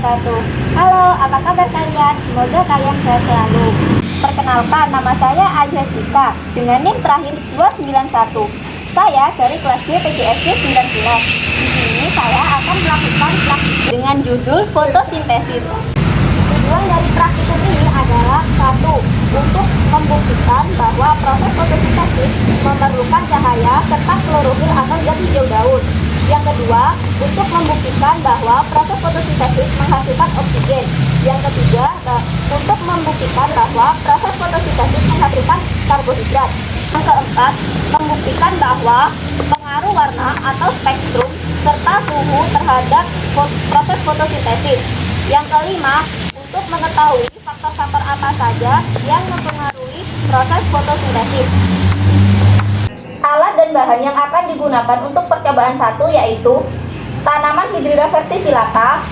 wabarakatuh. Halo, apa kabar kalian? Semoga kalian sehat selalu. Perkenalkan, nama saya Ayu Hestika dengan NIM terakhir 291. Saya dari kelas B PGSD 19. Di sini saya akan melakukan praktikum dengan judul fotosintesis. Tujuan dari praktikum ini adalah satu, untuk membuktikan bahwa proses fotosintesis memerlukan cahaya serta klorofil atau zat hijau daun. Yang kedua, untuk membuktikan bahwa proses fotosintesis menghasilkan oksigen. Yang ketiga, untuk membuktikan bahwa proses fotosintesis menghasilkan karbohidrat. Yang keempat, membuktikan bahwa pengaruh warna atau spektrum serta suhu terhadap proses fotosintesis. Yang kelima, untuk mengetahui faktor-faktor apa saja yang mempengaruhi proses fotosintesis. Alat dan bahan yang akan digunakan untuk percobaan 1 yaitu tanaman Hydrilla verticillata,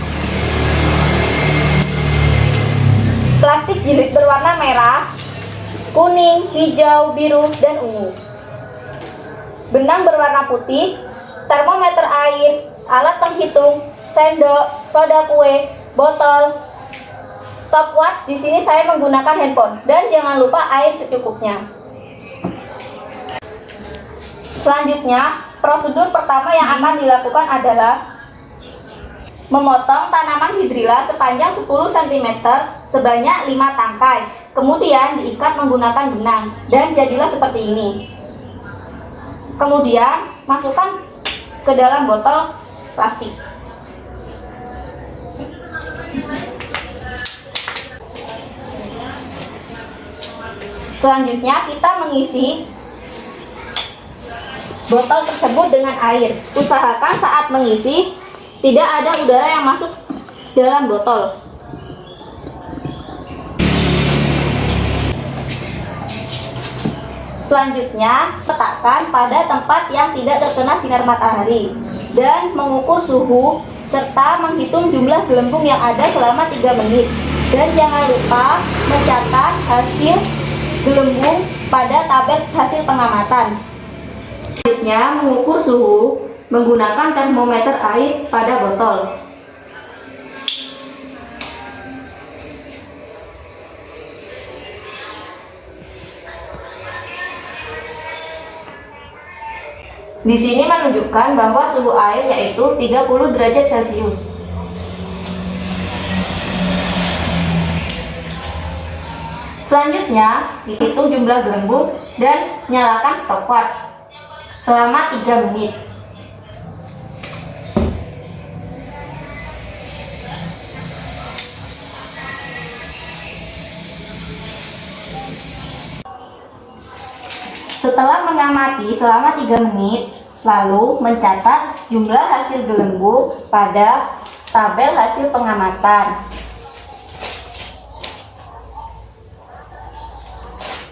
plastik jilid berwarna merah, kuning, hijau, biru, dan ungu, benang berwarna putih, termometer air, alat penghitung, sendok, soda kue, botol, stopwatch. Di sini saya menggunakan handphone, dan jangan lupa air secukupnya. Selanjutnya, prosedur pertama yang akan dilakukan adalah memotong tanaman hidrilla sepanjang 10 cm sebanyak 5 tangkai. Kemudian diikat menggunakan benang dan jadilah seperti ini. Kemudian masukkan ke dalam botol plastik. Selanjutnya kita mengisi botol tersebut dengan air. Usahakan saat mengisi tidak ada udara yang masuk dalam botol. Selanjutnya, letakkan pada tempat yang tidak terkena sinar matahari dan mengukur suhu serta menghitung jumlah gelembung yang ada selama 3 menit. Dan jangan lupa mencatat hasil gelembung pada tabel hasil pengamatan. Selanjutnya, mengukur suhu menggunakan termometer air pada botol. Di sini menunjukkan bahwa suhu air yaitu 30 derajat Celcius. Selanjutnya, hitung jumlah gelembung dan nyalakan stopwatch selama 3 menit. Setelah mengamati selama 3 menit, lalu mencatat jumlah hasil gelembung pada tabel hasil pengamatan.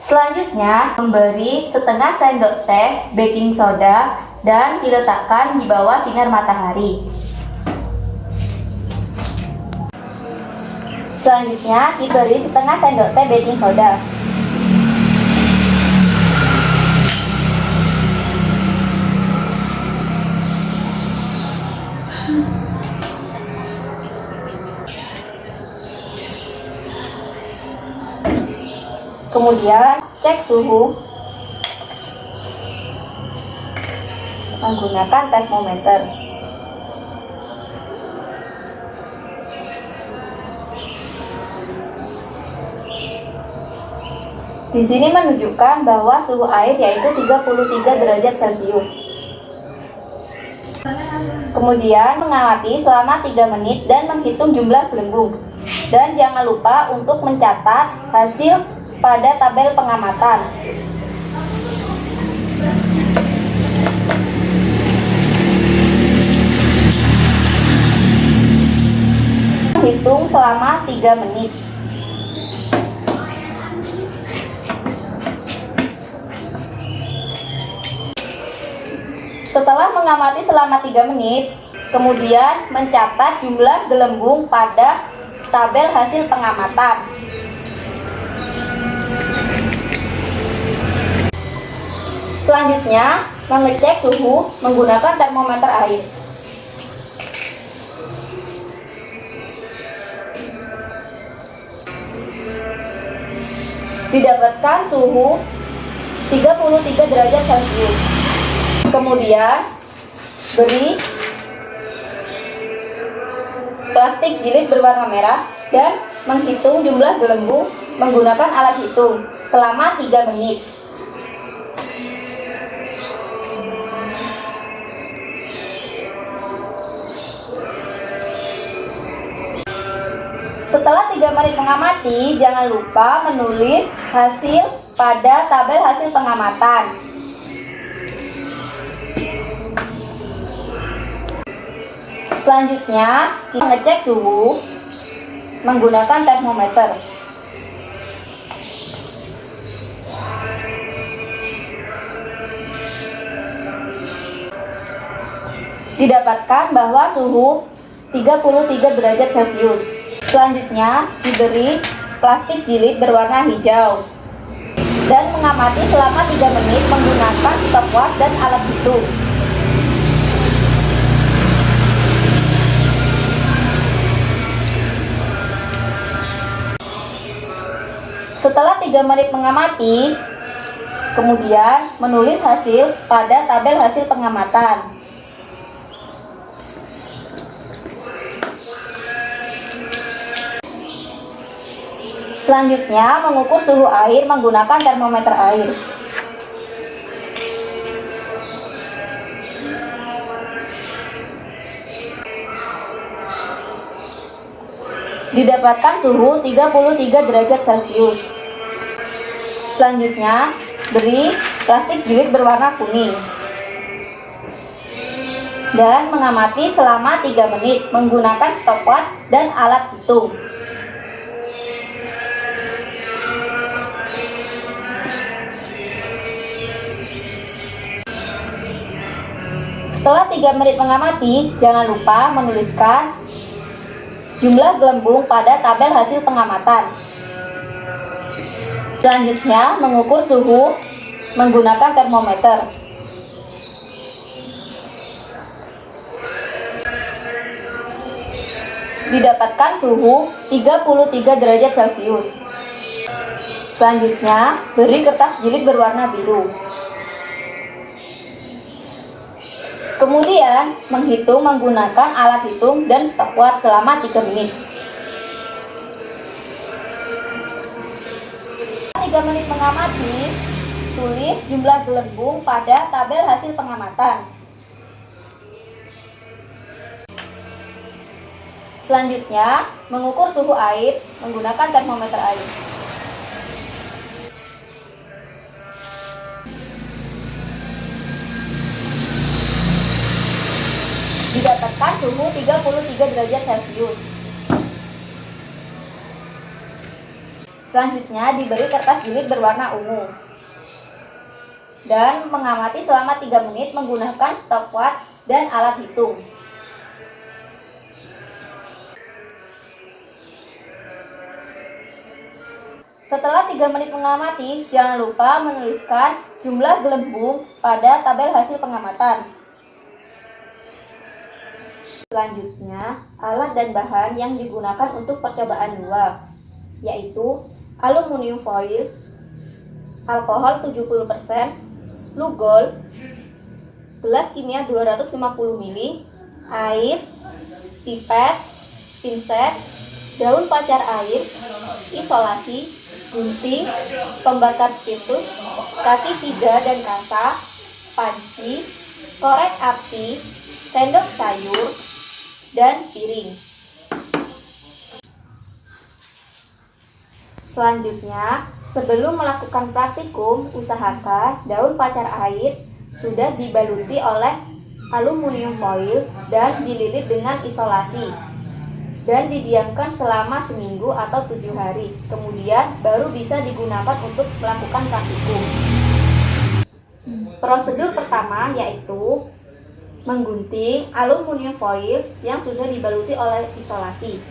Selanjutnya, memberi setengah sendok teh baking soda dan diletakkan di bawah sinar matahari. Selanjutnya, diberi setengah sendok teh baking soda. Kemudian cek suhu menggunakan termometer. Di sini menunjukkan bahwa suhu air yaitu 33 derajat Celcius. Kemudian mengamati selama 3 menit dan menghitung jumlah gelembung. Dan jangan lupa untuk mencatat hasil pada tabel pengamatan. Hitung selama 3 menit. Setelah mengamati selama 3 menit, kemudian mencatat jumlah gelembung pada tabel hasil pengamatan. Selanjutnya, mengecek suhu menggunakan termometer air. Didapatkan suhu 33 derajat Celcius. Kemudian beri plastik jilid berwarna merah dan menghitung jumlah gelembung menggunakan alat hitung selama 3 menit. Setelah 3 menit mengamati, jangan lupa menulis hasil pada tabel hasil pengamatan. Selanjutnya, kita ngecek suhu menggunakan termometer. Didapatkan bahwa suhu 33 derajat Celcius. Selanjutnya, diberi plastik jilid berwarna hijau dan mengamati selama 3 menit menggunakan stopwatch dan alat hitung. Setelah 3 menit mengamati, kemudian menulis hasil pada tabel hasil pengamatan. Selanjutnya, mengukur suhu air menggunakan termometer air. Didapatkan suhu 33 derajat Celcius. Selanjutnya, beri plastik jilid berwarna kuning dan mengamati selama 3 menit menggunakan stopwatch dan alat hitung. Setelah 3 menit mengamati, jangan lupa menuliskan jumlah gelembung pada tabel hasil pengamatan. Selanjutnya, mengukur suhu menggunakan termometer. Didapatkan suhu 33 derajat Celcius. Selanjutnya, beri kertas jilid berwarna biru. Kemudian, menghitung menggunakan alat hitung dan stopwatch selama 3 menit. 3 menit mengamati, tulis jumlah gelembung pada tabel hasil pengamatan. Selanjutnya, mengukur suhu air menggunakan termometer air. Didapatkan suhu 33 derajat Celcius. Selanjutnya, diberi kertas jilid berwarna ungu dan mengamati selama 3 menit menggunakan stopwatch dan alat hitung. Setelah 3 menit mengamati, jangan lupa menuliskan jumlah gelembung pada tabel hasil pengamatan. Selanjutnya, alat dan bahan yang digunakan untuk percobaan 2, yaitu aluminium foil, alkohol 70%, lugol, gelas kimia 250 ml, air, pipet, pinset, daun pacar air, isolasi, gunting, pembakar spiritus, kaki 3 dan kasa, panci, korek api, sendok sayur, dan piring. Selanjutnya, sebelum melakukan praktikum, usahakan daun pacar air sudah dibaluti oleh aluminium foil dan dililit dengan isolasi dan didiamkan selama seminggu atau 7 hari. Kemudian baru bisa digunakan untuk melakukan praktikum. Prosedur pertama yaitu menggunting aluminium foil yang sudah dibaluti oleh isolasi.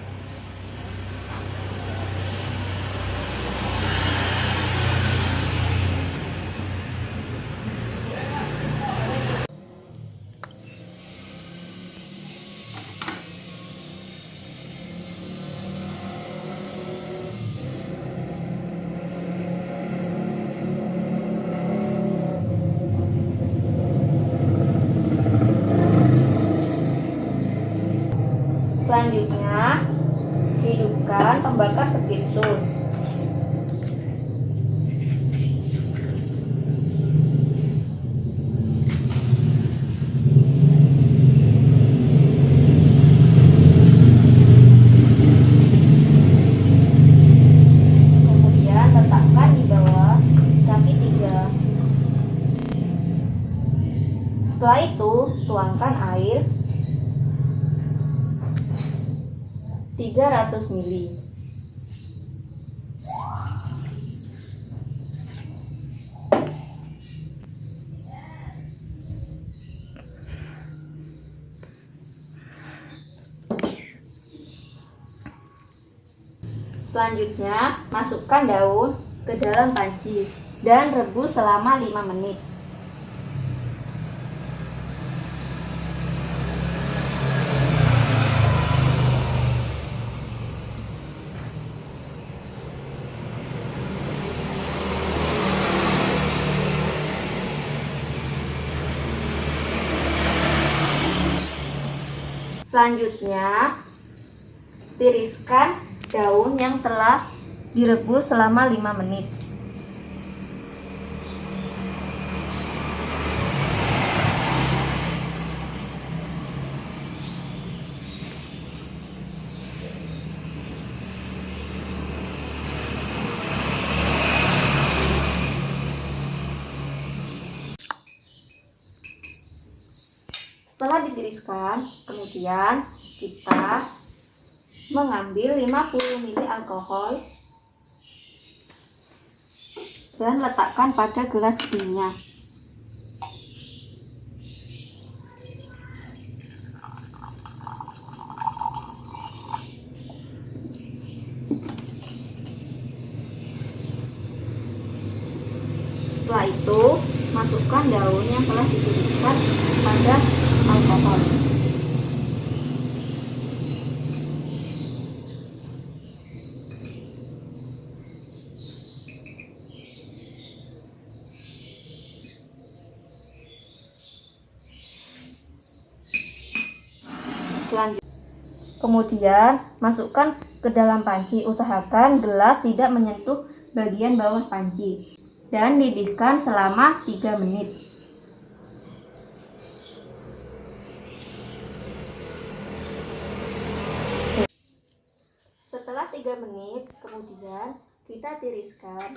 Selanjutnya, hidupkan pembakar spiritus. Kemudian letakkan di bawah kaki 3. Setelah itu, tuangkan air 300 ml. Selanjutnya, masukkan daun ke dalam panci dan rebus selama 5 menit. Selanjutnya, tiriskan daun yang telah direbus selama 5 menit. Setelah ditiriskan, kemudian kita mengambil 50 ml alkohol dan letakkan pada gelas minyak. Setelah itu, masukkan daun yang telah ditiriskan pada alkohol. Kemudian masukkan ke dalam panci. Usahakan gelas tidak menyentuh bagian bawah panci dan didihkan selama 3 menit. Setelah 3 menit, kemudian kita tiriskan.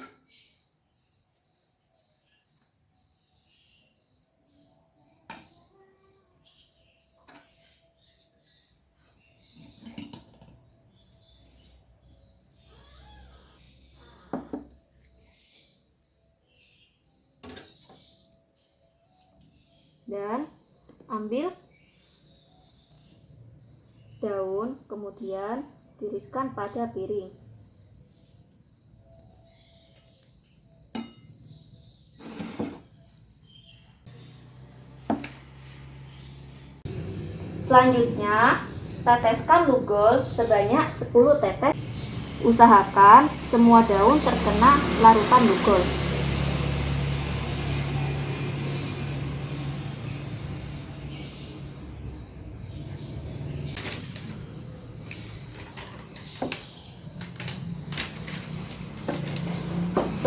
Dan ambil daun, kemudian tiriskan pada piring. Selanjutnya, teteskan lugol sebanyak 10 tetes. Usahakan semua daun terkena larutan lugol.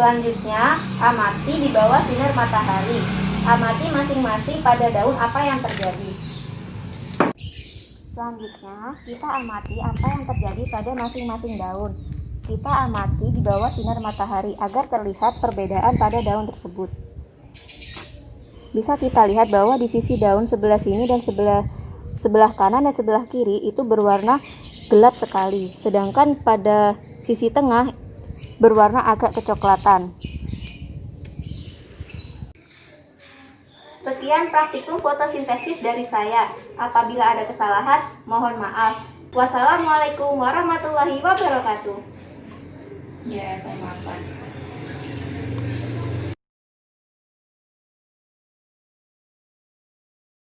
Selanjutnya, amati di bawah sinar matahari. Amati masing-masing pada daun apa yang terjadi. Selanjutnya, kita amati apa yang terjadi pada masing-masing daun. Kita amati di bawah sinar matahari agar terlihat perbedaan pada daun tersebut. Bisa kita lihat bahwa di sisi daun sebelah sini dan sebelah kanan dan sebelah kiri itu berwarna gelap sekali. Sedangkan pada sisi tengah berwarna agak kecoklatan. Sekian praktikum fotosintesis dari saya. Apabila ada kesalahan, mohon maaf. Wassalamualaikum warahmatullahi wabarakatuh. Ya, saya maafkan.